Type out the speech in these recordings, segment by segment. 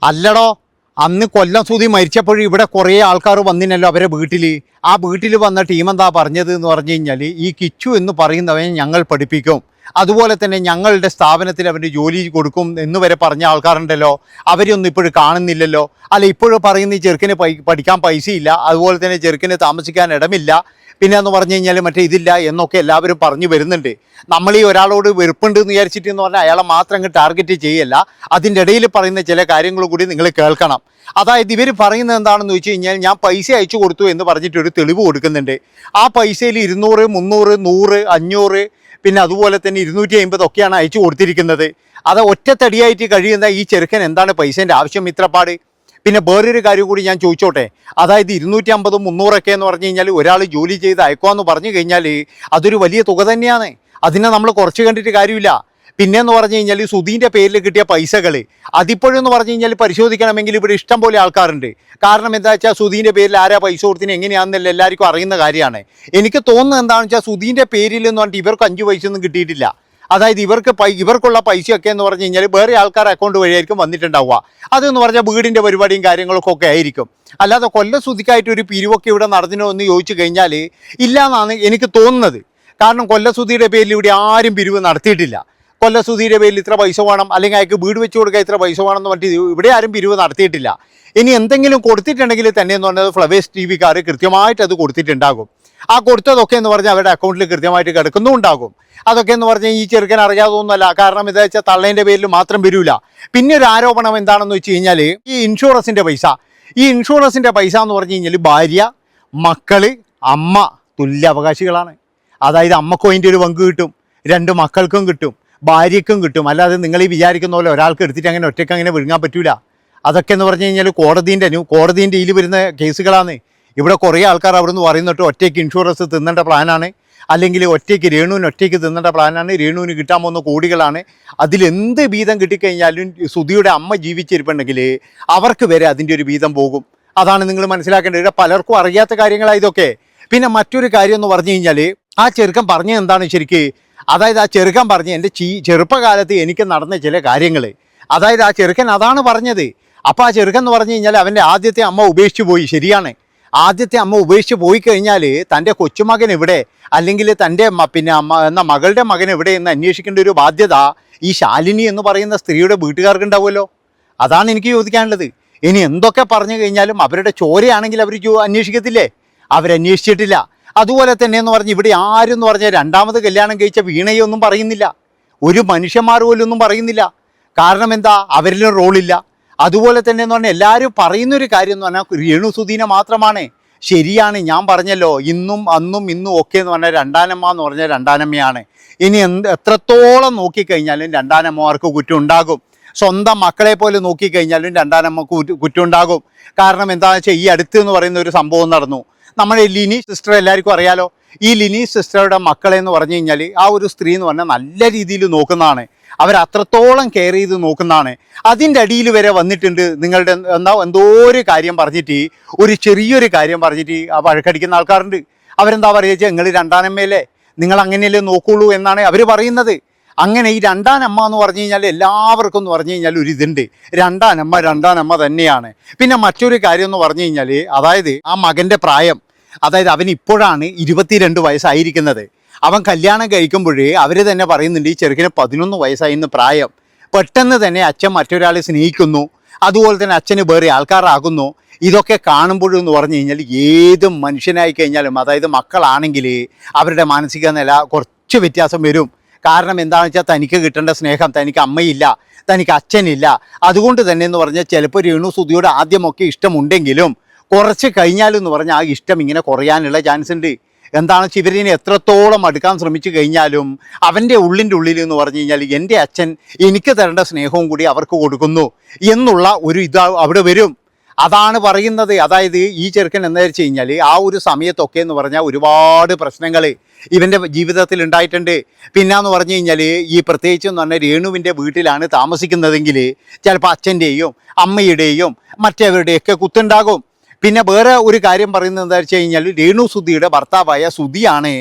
അല്ലടോ, അന്ന് കൊല്ലം സുധി മരിച്ചപ്പോഴും ഇവിടെ കുറേ ആൾക്കാർ വന്നിനല്ലോ അവരെ വീട്ടിൽ. ആ വീട്ടിൽ വന്ന ടീം എന്താ പറഞ്ഞത് എന്ന് പറഞ്ഞു കഴിഞ്ഞാൽ, ഈ കിച്ചു എന്ന് പറയുന്നവൻ ഞങ്ങൾ പഠിപ്പിക്കും, അതുപോലെ തന്നെ ഞങ്ങളുടെ സ്ഥാപനത്തിൽ അവൻ്റെ ജോലി കൊടുക്കും എന്ന് വരെ പറഞ്ഞ ആൾക്കാരുണ്ടല്ലോ. അവരൊന്നും ഇപ്പോഴും കാണുന്നില്ലല്ലോ. അല്ല, ഇപ്പോഴും പറയുന്ന ഈ ചെറുക്കിന് പഠിക്കാൻ പൈസയില്ല, അതുപോലെ തന്നെ ചെറുക്കിന് താമസിക്കാൻ ഇടമില്ല, പിന്നെ എന്ന് പറഞ്ഞു കഴിഞ്ഞാൽ മറ്റേ ഇതില്ല എന്നൊക്കെ എല്ലാവരും പറഞ്ഞു വരുന്നുണ്ട്. നമ്മൾ ഈ ഒരാളോട് വെറുപ്പുണ്ട് എന്ന് വിചാരിച്ചിട്ട് എന്ന് പറഞ്ഞാൽ അയാളെ മാത്രം അങ്ങ് ടാർഗറ്റ് ചെയ്യല്ല, അതിൻ്റെ ഇടയിൽ പറയുന്ന ചില കാര്യങ്ങൾ കൂടി നിങ്ങൾ കേൾക്കണം. അതായത് ഇവർ പറയുന്നത് എന്താണെന്ന് വെച്ച് കഴിഞ്ഞാൽ, ഞാൻ പൈസ അയച്ചു കൊടുത്തു എന്ന് പറഞ്ഞിട്ടൊരു തെളിവ് കൊടുക്കുന്നുണ്ട്. ആ പൈസയിൽ 200, 300, 100, 500, പിന്നെ അതുപോലെ തന്നെ 250 ഒക്കെയാണ് അയച്ചു കൊടുത്തിരിക്കുന്നത്. അത് ഒറ്റത്തടിയായിട്ട് കഴിയുന്ന ഈ ചെറുക്കൻ എന്താണ് പൈസേൻ്റെ ആവശ്യം ഇത്രപ്പാട്? പിന്നെ വേറൊരു കാര്യം കൂടി ഞാൻ ചോദിച്ചോട്ടെ, അതായത് 250, 300 എന്ന് പറഞ്ഞു കഴിഞ്ഞാൽ ഒരാൾ ജോലി ചെയ്ത് അയക്കുമെന്ന് പറഞ്ഞു കഴിഞ്ഞാൽ അതൊരു വലിയ തുക തന്നെയാണ്. അതിനെ നമ്മൾ കുറച്ച് കണ്ടിട്ട് കാര്യമില്ല. പിന്നെയെന്ന് പറഞ്ഞു കഴിഞ്ഞാൽ സുധീൻ്റെ പേരിൽ കിട്ടിയ പൈസകൾ അതിപ്പോഴെന്ന് പറഞ്ഞു കഴിഞ്ഞാൽ പരിശോധിക്കണമെങ്കിൽ ഇവിടെ ഇഷ്ടം പോലെ ആൾക്കാരുണ്ട്. കാരണം എന്താ വെച്ചാൽ സുധീൻ്റെ പേരിൽ ആരാ പൈസ കൊടുത്തിന് എങ്ങനെയാണെന്നല്ല എല്ലാവർക്കും അറിയുന്ന കാര്യമാണ്. എനിക്ക് തോന്നുന്നത് എന്താണെന്ന് വെച്ചാൽ സുധീൻ്റെ പേരിൽ എന്ന് പറഞ്ഞിട്ട് ഇവർക്ക് 5 പൈസ ഒന്നും കിട്ടിയിട്ടില്ല. അതായത് ഇവർക്കുള്ള പൈസയൊക്കെ എന്ന് പറഞ്ഞു കഴിഞ്ഞാൽ വേറെ ആൾക്കാർ അക്കൗണ്ട് വഴിയായിരിക്കും വന്നിട്ടുണ്ടാവുക. അതെന്ന് പറഞ്ഞാൽ വീടിൻ്റെ പരിപാടിയും കാര്യങ്ങളൊക്കെ ആയിരിക്കും. അല്ലാതെ കൊല്ലം സുധിക്കായിട്ട് ഒരു പിരിവൊക്കെ ഇവിടെ നടന്നിനോ എന്ന് ചോദിച്ചു കഴിഞ്ഞാൽ ഇല്ല എന്നാണ് എനിക്ക് തോന്നുന്നത്. കാരണം കൊല്ലം സുധിയുടെ പേരിൽ ഇവിടെ ആരും പിരിവ് നടത്തിയിട്ടില്ല. കൊല്ലം സുധിയുടെ പേരിൽ ഇത്ര പൈസ വേണം, അല്ലെങ്കിൽ അയാൾക്ക് വീട് വെച്ച് കൊടുക്കുക ഇത്ര പൈസ വേണമെന്ന് പറഞ്ഞിട്ട് ഇവിടെ ആരും പിരിവ് നടത്തിയിട്ടില്ല. ഇനി എന്തെങ്കിലും കൊടുത്തിട്ടുണ്ടെങ്കിൽ തന്നെ എന്ന് പറഞ്ഞാൽ ഫ്ലവേഴ്സ് ടിവിക്കാർ കൃത്യമായിട്ട് അത് കൊടുത്തിട്ടുണ്ടാകും. ആ കൊടുത്തതൊക്കെ എന്ന് പറഞ്ഞാൽ അവരുടെ അക്കൗണ്ടിൽ കൃത്യമായിട്ട് കിടക്കുന്നുണ്ടാകും. അതൊക്കെ എന്ന് പറഞ്ഞാൽ ഈ ചെറുക്കൻ അറിയാതൊന്നുമല്ല. കാരണം എന്താ വെച്ചാൽ തള്ളേൻ്റെ പേരിൽ മാത്രം വരില്ല. പിന്നെ ഒരു ആരോപണം എന്താണെന്ന് വെച്ച് കഴിഞ്ഞാൽ, ഈ ഇൻഷുറൻസിൻ്റെ പൈസ എന്ന് പറഞ്ഞു കഴിഞ്ഞാൽ ഭാര്യ, മക്കള്, അമ്മ തുല്യ അവകാശികളാണ്. അതായത് അമ്മക്കും അതിൻ്റെ ഒരു പങ്ക് കിട്ടും, 2 മക്കൾക്കും കിട്ടും, ഭാര്യയ്ക്കും കിട്ടും. അല്ലാതെ നിങ്ങൾ ഈ വിചാരിക്കുന്ന പോലെ ഒരാൾക്ക് എടുത്തിട്ട് അങ്ങനെ ഒറ്റയ്ക്ക് അങ്ങനെ വിഴുങ്ങാൻ പറ്റൂല. അതൊക്കെ എന്ന് പറഞ്ഞു കഴിഞ്ഞാൽ കോടതിൻ്റെ ഇതിൽ വരുന്ന കേസുകളാണ്. ഇവിടെ കുറേ ആൾക്കാർ അവിടെ നിന്ന് പറയുന്നിട്ട് ഒറ്റയ്ക്ക് ഇൻഷുറൻസ് തിന്നേണ്ട പ്ലാനാണ്, അല്ലെങ്കിൽ രേണുവിന് ഒറ്റയ്ക്ക് തിന്നേണ്ട പ്ലാനാണ്, രേണുവിന് കിട്ടാൻ പോകുന്ന കോടികളാണ്. അതിലെന്ത് വീതം കിട്ടിക്കഴിഞ്ഞാലും സുധിയുടെ അമ്മ ജീവിച്ചിരിപ്പുണ്ടെങ്കിൽ അവർക്ക് വരെ അതിൻ്റെ ഒരു വീതം പോകും. അതാണ് നിങ്ങൾ മനസ്സിലാക്കേണ്ടത്. ഇവിടെ പലർക്കും അറിയാത്ത കാര്യങ്ങളാണ് ഇതൊക്കെ. പിന്നെ മറ്റൊരു കാര്യം എന്ന് പറഞ്ഞു കഴിഞ്ഞാൽ, ആ ചെറുക്കൻ പറഞ്ഞത് എന്താണ് ശരിക്ക്? അതായത് ആ ചെറുക്കൻ പറഞ്ഞ് എൻ്റെ ചെറുപ്പകാലത്ത് എനിക്ക് നടന്ന ചില കാര്യങ്ങൾ, അതായത് ആ ചെറുക്കൻ അതാണ് പറഞ്ഞത്. അപ്പോൾ ആ ചെറുക്കൻ എന്ന് പറഞ്ഞു കഴിഞ്ഞാൽ അവൻ്റെ ആദ്യത്തെ അമ്മ ഉപേക്ഷിച്ച് പോയി. ശരിയാണ്, ആദ്യത്തെ അമ്മ ഉപേക്ഷിച്ച് പോയി കഴിഞ്ഞാൽ തൻ്റെ കൊച്ചുമകൻ എവിടെ, അല്ലെങ്കിൽ തൻ്റെ മകളുടെ മകൻ എവിടെ എന്ന് അന്വേഷിക്കേണ്ട ഒരു ബാധ്യത ഈ ശാലിനി എന്ന് പറയുന്ന സ്ത്രീയുടെ വീട്ടുകാർക്ക് ഉണ്ടാവുമല്ലോ. അതാണ് എനിക്ക് ചോദിക്കാനുള്ളത്. ഇനി എന്തൊക്കെ പറഞ്ഞു കഴിഞ്ഞാലും അവരുടെ ചോരയാണെങ്കിൽ അവർ അന്വേഷിക്കത്തില്ലേ? അവരന്വേഷിച്ചിട്ടില്ല. അതുപോലെ തന്നെ എന്ന് പറഞ്ഞ് ഇവിടെ ആരും എന്ന് പറഞ്ഞാൽ 2ാമത് കല്യാണം കഴിച്ച വീണയൊന്നും പറയുന്നില്ല, ഒരു മനുഷ്യന്മാർ പോലും ഒന്നും പറയുന്നില്ല. കാരണം എന്താ? അവരിലും റോളില്ല. അതുപോലെ തന്നെ എന്ന് പറഞ്ഞാൽ എല്ലാവരും പറയുന്നൊരു കാര്യം എന്ന് പറഞ്ഞാൽ രേണു സുധീനെ മാത്രമാണ്. ശരിയാണ്, ഞാൻ പറഞ്ഞല്ലോ, ഇന്നും അന്നും ഇന്നും ഒക്കെ എന്ന് പറഞ്ഞാൽ രണ്ടാനമ്മ എന്ന് പറഞ്ഞാൽ രണ്ടാനമ്മയാണ്. ഇനി എത്രത്തോളം നോക്കിക്കഴിഞ്ഞാലും രണ്ടാനമ്മമാർക്ക് കുറ്റം ഉണ്ടാകും. സ്വന്തം മക്കളെ പോലെ നോക്കിക്കഴിഞ്ഞാലും രണ്ടാനമ്മക്ക് കുറ്റം ഉണ്ടാകും. കാരണം എന്താണെന്ന് വെച്ചാൽ ഈ അടുത്ത് എന്ന് പറയുന്ന ഒരു സംഭവം നടന്നു. നമ്മുടെ ലിനി സിസ്റ്റർ എല്ലാവർക്കും അറിയാലോ. ഈ ലിനി സിസ്റ്ററുടെ മക്കളെ എന്ന് പറഞ്ഞു കഴിഞ്ഞാൽ ആ ഒരു സ്ത്രീ എന്ന് പറഞ്ഞാൽ നല്ല രീതിയിൽ നോക്കുന്നതാണ്. അവരത്രത്തോളം കെയർ ചെയ്ത് നോക്കുന്നതാണ്. അതിൻ്റെ അടിയിൽ വരെ വന്നിട്ടുണ്ട് നിങ്ങളുടെ എന്തോ ഒരു കാര്യം പറഞ്ഞിട്ട്, ഒരു ചെറിയൊരു കാര്യം പറഞ്ഞിട്ട് വഴക്കടിക്കുന്ന ആൾക്കാരുണ്ട്. അവരെന്താ പറയുക, നിങ്ങൾ രണ്ടാനമ്മയല്ലേ, നിങ്ങൾ അങ്ങനെയല്ലേ നോക്കുള്ളൂ എന്നാണ് അവർ പറയുന്നത്. അങ്ങനെ ഈ രണ്ടാനമ്മ എന്ന് പറഞ്ഞു കഴിഞ്ഞാൽ എല്ലാവർക്കും എന്ന് പറഞ്ഞു കഴിഞ്ഞാൽ ഒരു ഇതുണ്ട്, രണ്ടാനമ്മ തന്നെയാണ്. പിന്നെ മറ്റൊരു കാര്യം എന്ന് പറഞ്ഞു കഴിഞ്ഞാൽ, അതായത് ആ മകൻ്റെ പ്രായം, അതായത് അവൻ ഇപ്പോഴാണ് 22 വയസ്സായിരിക്കുന്നത്. അവൻ കല്യാണം കഴിക്കുമ്പോഴേ അവർ തന്നെ പറയുന്നുണ്ട് ഈ ചെറുക്കിന് 11 വയസ്സായിന്ന് പ്രായം. പെട്ടെന്ന് തന്നെ അച്ഛൻ മറ്റൊരാളെ സ്നേഹിക്കുന്നു, അതുപോലെ തന്നെ അച്ഛന് വേറെ ആൾക്കാരാകുന്നു. ഇതൊക്കെ കാണുമ്പോഴെന്ന് പറഞ്ഞു കഴിഞ്ഞാൽ ഏത് മനുഷ്യനായി കഴിഞ്ഞാലും, അതായത് മക്കളാണെങ്കിൽ അവരുടെ മാനസിക നില കുറച്ച് വ്യത്യാസം വരും. കാരണം എന്താണെന്ന് വെച്ചാൽ തനിക്ക് കിട്ടേണ്ട സ്നേഹം തനിക്ക് അമ്മയില്ല, തനിക്ക് അച്ഛനില്ല. അതുകൊണ്ട് തന്നെ എന്ന് പറഞ്ഞാൽ ചിലപ്പോൾ രേണു സുധിയോട് ആദ്യമൊക്കെ ഇഷ്ടമുണ്ടെങ്കിലും കുറച്ച് കഴിഞ്ഞാലെന്ന് പറഞ്ഞാൽ ആ ഇഷ്ടം ഇങ്ങനെ കുറയാനുള്ള ചാൻസ് ഉണ്ട്. എന്താണെന്ന് വെച്ചാൽ ഇവരിനെ എത്രത്തോളം അടുക്കാൻ ശ്രമിച്ചു കഴിഞ്ഞാലും അവൻ്റെ ഉള്ളിൻ്റെ ഉള്ളിൽ എന്ന് പറഞ്ഞു കഴിഞ്ഞാൽ എൻ്റെ അച്ഛൻ എനിക്ക് തരേണ്ട സ്നേഹവും കൂടി അവർക്ക് കൊടുക്കുന്നു എന്നുള്ള ഒരു ഇത് അവിടെ വരും. അതാണ് പറയുന്നത്. അതായത് ഈ ചെറുക്കൻ എന്താ വെച്ച് കഴിഞ്ഞാൽ ആ ഒരു സമയത്തൊക്കെ എന്ന് പറഞ്ഞാൽ ഒരുപാട് പ്രശ്നങ്ങൾ ഇവൻ്റെ ജീവിതത്തിൽ ഉണ്ടായിട്ടുണ്ട്. പിന്നെന്ന് പറഞ്ഞു കഴിഞ്ഞാൽ ഈ പ്രത്യേകിച്ച് എന്ന് പറഞ്ഞാൽ രേണുവിൻ്റെ വീട്ടിലാണ് താമസിക്കുന്നതെങ്കിൽ ചിലപ്പോൾ അച്ഛൻ്റെയും അമ്മയുടെയും മറ്റവരുടെയൊക്കെ കുത്തുണ്ടാകും. പിന്നെ വേറെ ഒരു കാര്യം പറയുന്നത് എന്താ വെച്ച് കഴിഞ്ഞാൽ, രേണു സുധിയുടെ ഭർത്താവായ സുധിയാണ്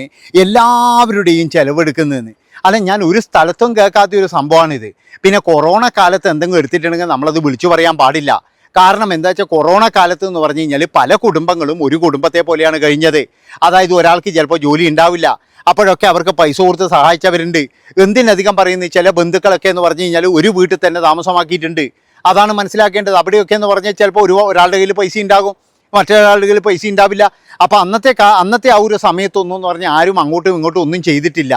എല്ലാവരുടെയും ചിലവെടുക്കുന്നതെന്ന്. അല്ല, ഞാൻ ഒരു സ്ഥലത്തും കേൾക്കാത്ത ഒരു സംഭവമാണിത്. പിന്നെ കൊറോണ കാലത്ത് എന്തെങ്കിലും എടുത്തിട്ടുണ്ടെങ്കിൽ നമ്മളത് വിളിച്ചു പറയാൻ പാടില്ല. കാരണം എന്താ വെച്ചാൽ കൊറോണ കാലത്ത് എന്ന് പറഞ്ഞു കഴിഞ്ഞാൽ പല കുടുംബങ്ങളും ഒരു കുടുംബത്തെ പോലെയാണ് കഴിഞ്ഞത്. അതായത് ഒരാൾക്ക് ചിലപ്പോൾ ജോലി ഉണ്ടാവില്ല, അപ്പോഴൊക്കെ അവർക്ക് പൈസ കൊടുത്ത് സഹായിച്ചവരുണ്ട്. എന്തിനധികം പറയുന്നത് ചില ബന്ധുക്കളൊക്കെ എന്ന് പറഞ്ഞു കഴിഞ്ഞാൽ ഒരു വീട്ടിൽ തന്നെ താമസമാക്കിയിട്ടുണ്ട്. അതാണ് മനസ്സിലാക്കേണ്ടത്. അവിടെയൊക്കെ എന്ന് പറഞ്ഞാൽ ചിലപ്പോൾ ഒരാളുടെ കയ്യിൽ പൈസ ഉണ്ടാകും, മറ്റൊരാളുടെ കയ്യിൽ പൈസ ഉണ്ടാവില്ല. അപ്പോൾ അന്നത്തെ ആ ഒരു സമയത്തൊന്നും എന്ന് പറഞ്ഞാൽ ആരും അങ്ങോട്ടും ഇങ്ങോട്ടും ഒന്നും ചെയ്തിട്ടില്ല.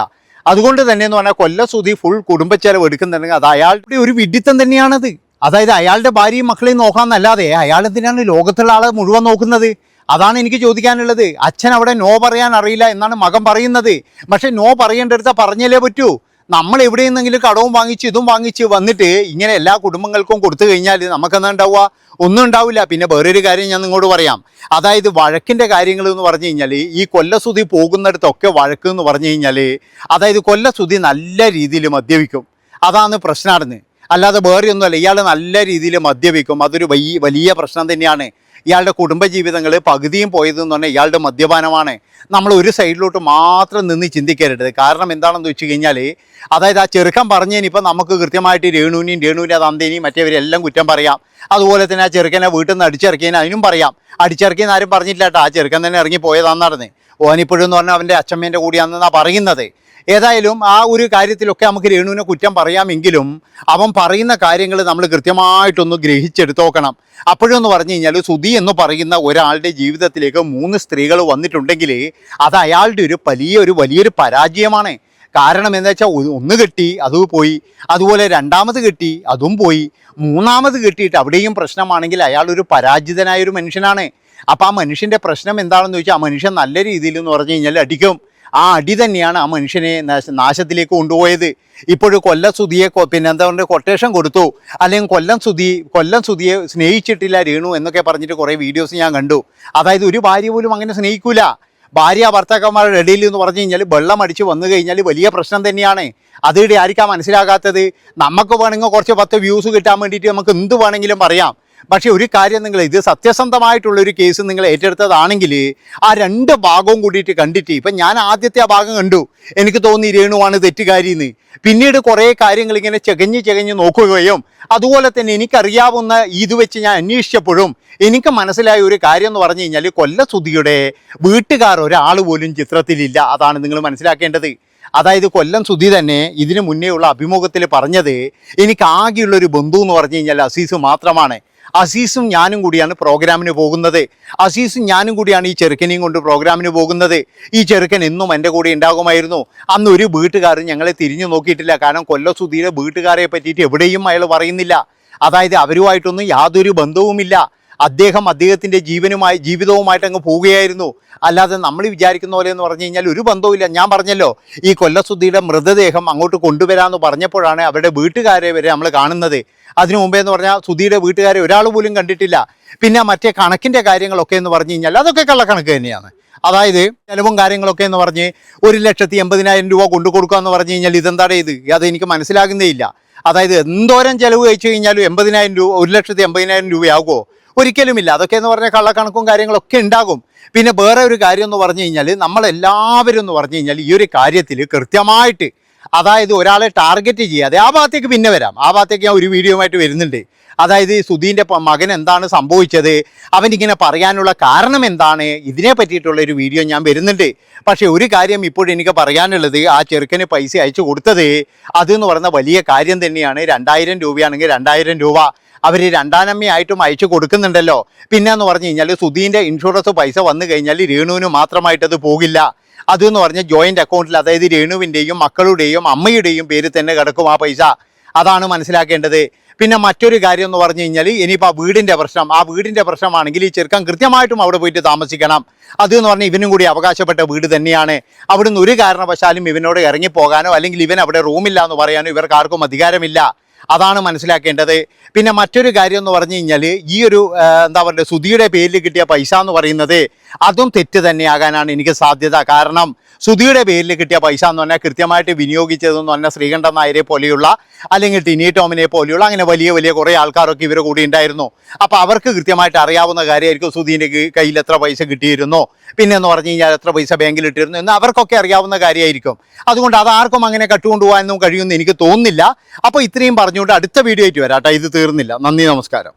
അതുകൊണ്ട് തന്നെ എന്ന് പറഞ്ഞാൽ കൊല്ലസുതി ഫുൾ കുടുംബച്ചെലവ് എടുക്കുന്നുണ്ടെങ്കിൽ അത് അയാളുടെ ഒരു വിഡ്ഢിത്തം തന്നെയാണത്. അതായത് അയാളുടെ ഭാര്യയും മക്കളെയും നോക്കാമെന്നല്ലാതെ അയാൾ എന്തിനാണ് ലോകത്തുള്ള ആളെ മുഴുവൻ നോക്കുന്നത്? അതാണ് എനിക്ക് ചോദിക്കാനുള്ളത്. അച്ഛൻ അവിടെ നോ പറയാൻ അറിയില്ല എന്നാണ് മകൻ പറയുന്നത്. പക്ഷെ നോ പറയേണ്ടടുത്ത പറഞ്ഞല്ലേ പറ്റൂ. നമ്മൾ എവിടെ നിന്നെങ്കിലും കടവും വാങ്ങിച്ച് ഇതും വാങ്ങിച്ച് വന്നിട്ട് ഇങ്ങനെ എല്ലാ കുടുംബങ്ങൾക്കും കൊടുത്തു കഴിഞ്ഞാൽ നമുക്കെന്താ ഉണ്ടാവുക? ഒന്നും ഉണ്ടാവില്ല. പിന്നെ വേറൊരു കാര്യം ഞാൻ നിങ്ങളോട് പറയാം. അതായത് വഴക്കിൻ്റെ കാര്യങ്ങൾ എന്ന് പറഞ്ഞു കഴിഞ്ഞാൽ ഈ കൊല്ലസുതി പോകുന്നിടത്തൊക്കെ വഴക്ക് എന്ന് പറഞ്ഞു കഴിഞ്ഞാൽ അതായത് കൊല്ലസുതി നല്ല രീതിയിൽ മദ്യപിക്കും. അതാണ് പ്രശ്നമാണെന്ന്. അല്ലാതെ വേറെ ഒന്നുമല്ല. ഇയാൾ നല്ല രീതിയിൽ മദ്യപിക്കും. അതൊരു വലിയ പ്രശ്നം തന്നെയാണ്. ഇയാളുടെ കുടുംബജീവിതങ്ങൾ പകുതിയും പോയതെന്ന് പറഞ്ഞാൽ ഇയാളുടെ മദ്യപാനമാണ്. നമ്മൾ ഒരു സൈഡിലോട്ട് മാത്രം നിന്ന് ചിന്തിക്കരുത്. കാരണം എന്താണെന്ന് വെച്ച് കഴിഞ്ഞാൽ അതായത് ആ ചെറുക്കൻ പറഞ്ഞതിനിപ്പോൾ നമുക്ക് കൃത്യമായിട്ട് രേണുവിൻ്റെ തന്തേനെയും മറ്റേവരെല്ലാം കുറ്റം പറയാം. അതുപോലെ തന്നെ ആ ചെറുക്കനെ വീട്ടിൽ നിന്ന് അടിച്ചിറക്കിയതിന് അതിനും പറയാം. അടിച്ചിറക്കിയെന്ന് ആരും പറഞ്ഞില്ല കേട്ടോ. ആ ചെറുക്കൻ തന്നെ ഇറങ്ങിപ്പോയതാണെന്ന് നടന്ന്. ഓനിപ്പോഴും എന്ന് പറഞ്ഞാൽ അവൻ്റെ അച്ഛമ്മേൻ്റെ കൂടിയാണെന്നാണ് പറയുന്നത്. ഏതായാലും ആ ഒരു കാര്യത്തിലൊക്കെ നമുക്ക് രേണുവിനെ കുറ്റം പറയാമെങ്കിലും അവൻ പറയുന്ന കാര്യങ്ങൾ നമ്മൾ കൃത്യമായിട്ടൊന്ന് ഗ്രഹിച്ചെടുത്ത് നോക്കണം. അപ്പോഴെന്ന് പറഞ്ഞു കഴിഞ്ഞാൽ സുധി എന്ന് പറയുന്ന ഒരാളുടെ ജീവിതത്തിലേക്ക് 3 സ്ത്രീകൾ വന്നിട്ടുണ്ടെങ്കിൽ അത് അയാളുടെ വലിയൊരു പരാജയമാണ്. കാരണം എന്താ വെച്ചാൽ ഒന്ന് കെട്ടി അതും പോയി, അതുപോലെ രണ്ടാമത് കെട്ടി അതും പോയി, മൂന്നാമത് കെട്ടിയിട്ട് അവിടെയും പ്രശ്നമാണെങ്കിൽ അയാൾ ഒരു പരാജിതനായൊരു മനുഷ്യനാണ്. അപ്പോൾ ആ മനുഷ്യൻ്റെ പ്രശ്നം എന്താണെന്ന് ചോദിച്ചാൽ ആ മനുഷ്യൻ നല്ല രീതിയിൽ എന്ന് പറഞ്ഞു കഴിഞ്ഞാൽ അടിക്കും. ആ അടി തന്നെയാണ് ആ മനുഷ്യനെ നാശത്തിലേക്ക് കൊണ്ടുപോയത്. ഇപ്പോഴും കൊല്ലസുതിയെ പിന്നെ എന്താ പറയുക കൊട്ടേഷൻ കൊടുത്തു, അല്ലെങ്കിൽ കൊല്ലം സുധിയെ സ്നേഹിച്ചിട്ടില്ല രേണു എന്നൊക്കെ പറഞ്ഞിട്ട് കുറേ വീഡിയോസ് ഞാൻ കണ്ടു. അതായത് ഒരു ഭാര്യ പോലും അങ്ങനെ സ്നേഹിക്കൂല. ഭാര്യ ഭർത്താക്കന്മാരുടെ ഇടയിൽ എന്ന് പറഞ്ഞു കഴിഞ്ഞാൽ വെള്ളം അടിച്ച് വന്നു കഴിഞ്ഞാൽ വലിയ പ്രശ്നം തന്നെയാണ്. അതിവിടെ ആയിരിക്കാം മനസ്സിലാകാത്തത്. നമുക്ക് വേണമെങ്കിൽ കുറച്ച് 10 വ്യൂസ് കിട്ടാൻ വേണ്ടിയിട്ട് നമുക്ക് എന്ത് വേണമെങ്കിലും പറയാം. പക്ഷേ ഒരു കാര്യം, നിങ്ങൾ ഇത് സത്യസന്ധമായിട്ടുള്ളൊരു കേസ് നിങ്ങൾ ഏറ്റെടുത്തതാണെങ്കിൽ ആ 2 ഭാഗവും കൂടിയിട്ട് കണ്ടിട്ട് ഇപ്പം ഞാൻ ആദ്യത്തെ ആ ഭാഗം കണ്ടു, എനിക്ക് തോന്നി രേണുവാണ് തെറ്റുകാരിയെന്ന്. പിന്നീട് കുറേ കാര്യങ്ങൾ ഇങ്ങനെ ചകഞ്ഞ് നോക്കുകയും അതുപോലെ തന്നെ എനിക്കറിയാവുന്ന ഇത് വെച്ച് ഞാൻ അന്വേഷിച്ചപ്പോഴും എനിക്ക് മനസ്സിലായ ഒരു കാര്യം എന്ന് പറഞ്ഞു കഴിഞ്ഞാൽ കൊല്ലസുധിയുടെ വീട്ടുകാർ ഒരാൾ പോലും ചിത്രത്തിലില്ല. അതാണ് നിങ്ങൾ മനസ്സിലാക്കേണ്ടത്. അതായത് കൊല്ലം സുധി തന്നെ ഇതിനു മുന്നേ ഉള്ള അഭിമുഖത്തിൽ പറഞ്ഞത് എനിക്ക് ആകെയുള്ളൊരു ബന്ധു എന്ന് പറഞ്ഞു കഴിഞ്ഞാൽ അസീസ് മാത്രമാണ്. അസീസും ഞാനും കൂടിയാണ് പ്രോഗ്രാമിന് പോകുന്നത്. അസീസും ഞാനും കൂടിയാണ് ഈ ചെറുക്കനെയും കൊണ്ട് പ്രോഗ്രാമിന് പോകുന്നത്. ഈ ചെറുക്കൻ എന്നും എൻ്റെ കൂടെ ഉണ്ടാകുമായിരുന്നു. അന്ന് ഒരു വീട്ടുകാരും ഞങ്ങളെ തിരിഞ്ഞു നോക്കിയിട്ടില്ല. കാരണം കൊല്ലസുധിയുടെ വീട്ടുകാരെ പറ്റിയിട്ട് എവിടെയും അയാൾ പറയുന്നില്ല. അതായത് അവരുമായിട്ടൊന്നും യാതൊരു ബന്ധവുമില്ല. അദ്ദേഹത്തിൻ്റെ ജീവിതവുമായിട്ട് അങ്ങ് പോവുകയായിരുന്നു. അല്ലാതെ നമ്മൾ വിചാരിക്കുന്ന പോലെ എന്ന് പറഞ്ഞു കഴിഞ്ഞാൽ ഒരു ബന്ധവുമില്ല. ഞാൻ പറഞ്ഞല്ലോ, ഈ കൊല്ലസുധിയുടെ മൃതദേഹം അങ്ങോട്ട് കൊണ്ടുവരാമെന്ന് പറഞ്ഞപ്പോഴാണ് അവരുടെ വീട്ടുകാരെ വരെ നമ്മൾ കാണുന്നത്. അതിനു മുമ്പേ എന്ന് പറഞ്ഞാൽ സുധിയുടെ വീട്ടുകാരെ ഒരാൾ പോലും കണ്ടിട്ടില്ല. പിന്നെ മറ്റേ കണക്കിൻ്റെ കാര്യങ്ങളൊക്കെ എന്ന് പറഞ്ഞു കഴിഞ്ഞാൽ അതൊക്കെ കള്ളക്കണക്ക് തന്നെയാണ്. അതായത് ചിലവും കാര്യങ്ങളൊക്കെ എന്ന് പറഞ്ഞ് 1,80,000 രൂപ കൊണ്ടു കൊടുക്കുക എന്ന് പറഞ്ഞു കഴിഞ്ഞാൽ ഇതെന്താണ് ഇത്? അത് എനിക്ക് മനസ്സിലാകുന്നേ ഇല്ല. അതായത് എന്തോരം ചിലവ് കഴിച്ചു കഴിഞ്ഞാലും 80,000 രൂപ 1,80,000 രൂപയാകുമോ? ഒരിക്കലുമില്ല. അതൊക്കെ എന്ന് പറഞ്ഞാൽ കള്ളക്കണക്കും കാര്യങ്ങളൊക്കെ ഉണ്ടാകും. പിന്നെ വേറെ ഒരു കാര്യം എന്ന് പറഞ്ഞു കഴിഞ്ഞാൽ നമ്മളെല്ലാവരും എന്ന് പറഞ്ഞു കഴിഞ്ഞാൽ ഈ ഒരു കാര്യത്തിൽ കൃത്യമായിട്ട് അതായത് ഒരാളെ ടാർഗറ്റ് ചെയ്യാതെ ആ ഭാഗത്തേക്ക് പിന്നെ വരാം. ആ ഭാഗത്തേക്ക് ഞാൻ ഒരു വീഡിയോയുമായിട്ട് വരുന്നുണ്ട്. അതായത് സുധീൻ്റെ മകൻ എന്താണ് സംഭവിച്ചത്, അവനിങ്ങനെ പറയാനുള്ള കാരണം എന്താണ്, ഇതിനെ പറ്റിയിട്ടുള്ള ഒരു വീഡിയോ ഞാൻ വരുന്നുണ്ട്. പക്ഷേ ഒരു കാര്യം ഇപ്പോഴും എനിക്ക് പറയാനുള്ളത്, ആ ചെറുക്കന് പൈസ അയച്ചു കൊടുത്തത് അതെന്ന് പറയുന്ന വലിയ കാര്യം തന്നെയാണ്. 2,000 രൂപയാണെങ്കിൽ 2,000 രൂപ അവർ രണ്ടാനമ്മയായിട്ടും അയച്ചു കൊടുക്കുന്നുണ്ടല്ലോ. പിന്നെ എന്ന് പറഞ്ഞു കഴിഞ്ഞാൽ സുധീൻ്റെ ഇൻഷുറൻസ് പൈസ വന്നു കഴിഞ്ഞാൽ രേണുവിന് മാത്രമായിട്ടത് പോകില്ല. അതെന്ന് പറഞ്ഞാൽ ജോയിൻ്റ് അക്കൗണ്ടിൽ, അതായത് രേണുവിൻ്റെയും മക്കളുടെയും അമ്മയുടെയും പേരിൽ തന്നെ കിടക്കും ആ പൈസ. അതാണ് മനസ്സിലാക്കേണ്ടത്. പിന്നെ മറ്റൊരു കാര്യം എന്ന് പറഞ്ഞു കഴിഞ്ഞാൽ ഇനിയിപ്പോൾ ആ വീടിൻ്റെ പ്രശ്നമാണെങ്കിൽ ഈ ചെറുക്കൻ കൃത്യമായിട്ടും അവിടെ പോയിട്ട് താമസിക്കണം. അതെന്ന് പറഞ്ഞാൽ ഇവനും കൂടി അവകാശപ്പെട്ട വീട് തന്നെയാണ്. അവിടുന്ന് ഒരു കാരണവശാലും ഇവനോട് ഇറങ്ങിപ്പോകാനോ അല്ലെങ്കിൽ ഇവൻ അവിടെ റൂമില്ല എന്ന് പറയാനോ ഇവർക്ക് ആർക്കും അധികാരമില്ല. അതാണ് മനസ്സിലാക്കേണ്ടത്. പിന്നെ മറ്റൊരു കാര്യം എന്ന് പറഞ്ഞു കഴിഞ്ഞാൽ ഈ ഒരു എന്താ പറയുക സുധിയുടെ പേരിൽ കിട്ടിയ പൈസ എന്ന് പറയുന്നത് അതും തെറ്റ് തന്നെയാകാനാണ് എനിക്ക് സാധ്യത. കാരണം സുധിയുടെ പേരിൽ കിട്ടിയ പൈസ എന്ന് പറഞ്ഞാൽ കൃത്യമായിട്ട് വിനിയോഗിച്ചതെന്ന് പറഞ്ഞാൽ ശ്രീകണ്ഠൻ നായരെ പോലെയുള്ള അല്ലെങ്കിൽ ടിനി ടോമിനെ പോലെയുള്ള അങ്ങനെ വലിയ വലിയ കുറേ ആൾക്കാരൊക്കെ ഇവർ കൂടി ഉണ്ടായിരുന്നു. അപ്പോൾ അവർക്ക് കൃത്യമായിട്ട് അറിയാവുന്ന കാര്യമായിരിക്കും സുധീൻ്റെ കയ്യിൽ എത്ര പൈസ കിട്ടിയിരുന്നോ, പിന്നെ എന്ന് പറഞ്ഞു കഴിഞ്ഞാൽ എത്ര പൈസ ബാങ്കിൽ ഇട്ടിരുന്നു എന്ന് അവർക്കൊക്കെ അറിയാവുന്ന കാര്യമായിരിക്കും. അതുകൊണ്ട് അതാർക്കും അങ്ങനെ കട്ടുകൊണ്ടുപോകാനൊന്നും കഴിയുമെന്ന് എനിക്ക് തോന്നുന്നില്ല. അപ്പോൾ ഇത്രയും പറഞ്ഞുകൊണ്ട് അടുത്ത വീഡിയോ ആയിട്ട് വരാം കേട്ടോ. ഇത് തീർന്നില്ല. നന്ദി, നമസ്കാരം.